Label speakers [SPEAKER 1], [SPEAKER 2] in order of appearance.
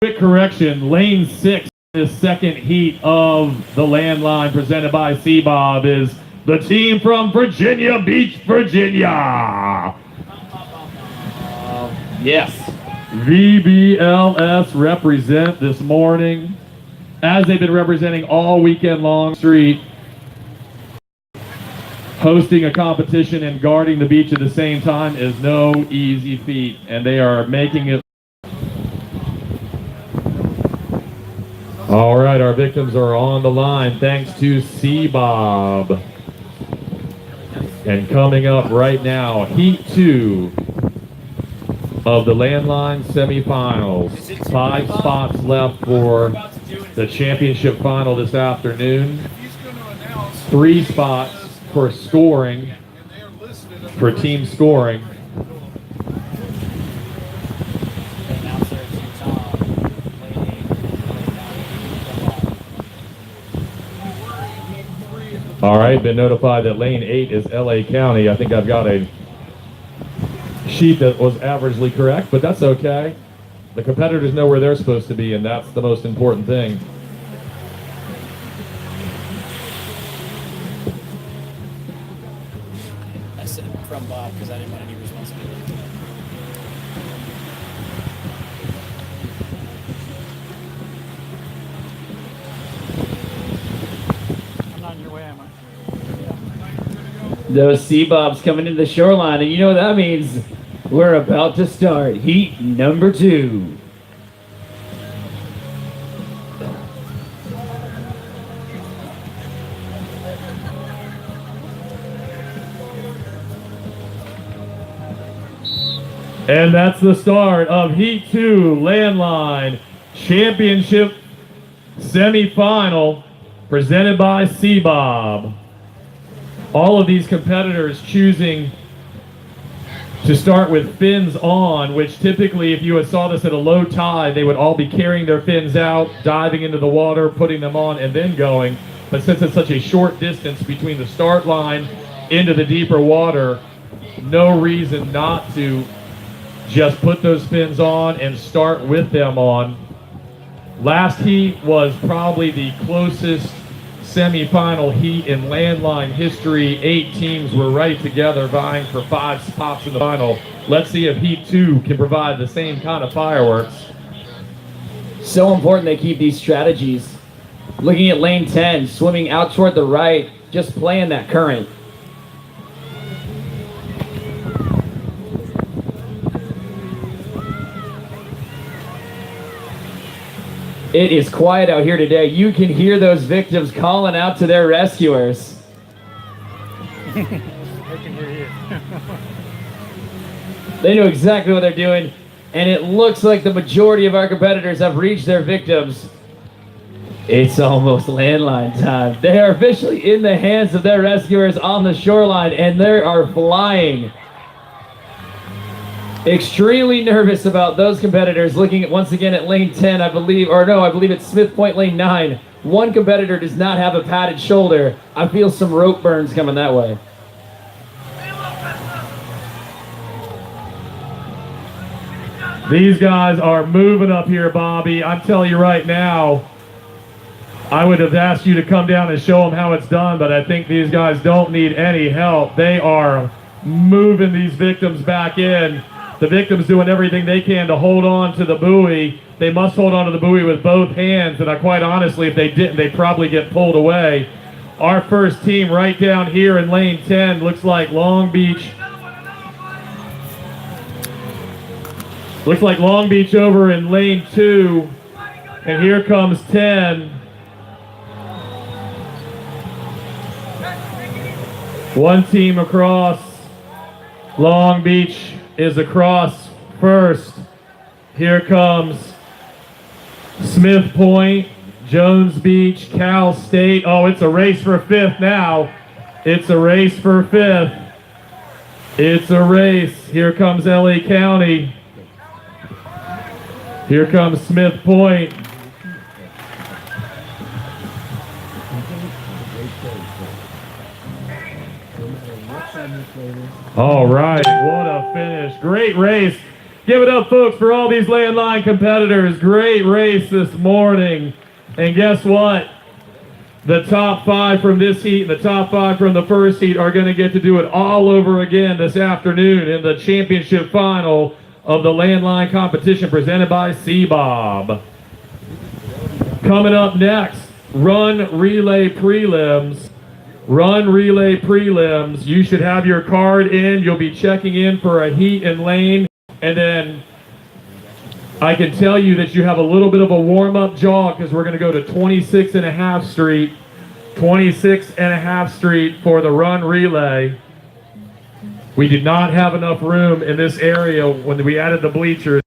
[SPEAKER 1] Quick correction, lane 6, the second heat of the landline presented by C-Bob is the team from Virginia Beach, Virginia.
[SPEAKER 2] Yes.
[SPEAKER 1] VBLS represent this morning, as they've been representing all weekend long. Street, hosting a competition and guarding the beach at the same time is no easy feat, and they are making it. All right, our victims are on the line thanks to C-Bob. And coming up right now, Heat 2 of the landline semifinals. 5 spots left for the championship final this afternoon. 3 spots for scoring, for team scoring. All right, been notified that lane 8 is LA County. I think I've got a sheet that was averagely correct, but that's okay. The competitors know where they're supposed to be, and that's the most important thing.
[SPEAKER 3] I said from Bob because I didn't want any responsibility. I'm not in your way, am I?
[SPEAKER 2] Those C-Bobs coming into the shoreline, and you know what that means? We're about to start heat number 2.
[SPEAKER 1] And that's the start of Heat 2 Landline Championship Semifinal presented by C-Bob. All of these competitors choosing to start with fins on, which typically if you had saw this at a low tide, they would all be carrying their fins out, diving into the water, putting them on, and then going. But since it's such a short distance between the start line into the deeper water, no reason not to just put those fins on and start with them on. Last heat was probably the closest semi-final heat in landline history. 8 teams were right together vying for 5 spots in the final. Let's see if Heat 2 can provide the same kind of fireworks.
[SPEAKER 2] So important they keep these strategies. Looking at lane 10, swimming out toward the right, just playing that current. It is quiet out here today. You can hear those victims calling out to their rescuers.
[SPEAKER 3] I can hear you.
[SPEAKER 2] They know exactly what they're doing, and it looks like the majority of our competitors have reached their victims. It's almost landline time. They are officially in the hands of their rescuers on the shoreline, and they are flying. Extremely nervous about those competitors. Looking at once again at lane 10, I believe it's Smith Point lane 9. One competitor does not have a padded shoulder. I feel some rope burns coming that way.
[SPEAKER 1] These guys are moving up here, Bobby. I'm telling you right now, I would have asked you to come down and show them how it's done, but I think these guys don't need any help. They are moving these victims back in. The victims doing everything they can to hold on to the buoy. They must hold on to the buoy with both hands, and quite honestly, if they didn't, they'd probably get pulled away. Our first team right down here in lane 10 looks like Long Beach. Looks like Long Beach over in lane 2, and here comes 10. One team across. Long Beach is across first. Here comes Smith Point, Jones Beach, Cal State. Oh, it's a race for 5th now. It's a race for 5th. It's a race. Here comes LA County. Here comes Smith Point. All right, what a finish. Great race. Give it up, folks, for all these landline competitors. Great race this morning. And guess what? The top 5 from this heat and the top 5 from the first heat are going to get to do it all over again this afternoon in the championship final of the landline competition presented by C-Bob. Coming up next, Run Relay Prelims. Run Relay Prelims. You should have your card in. You'll be checking in for a heat and lane. And then I can tell you that you have a little bit of a warm-up jog because we're going to go to 26.5 Street. 26.5 Street for the Run Relay. We did not have enough room in this area when we added the bleachers.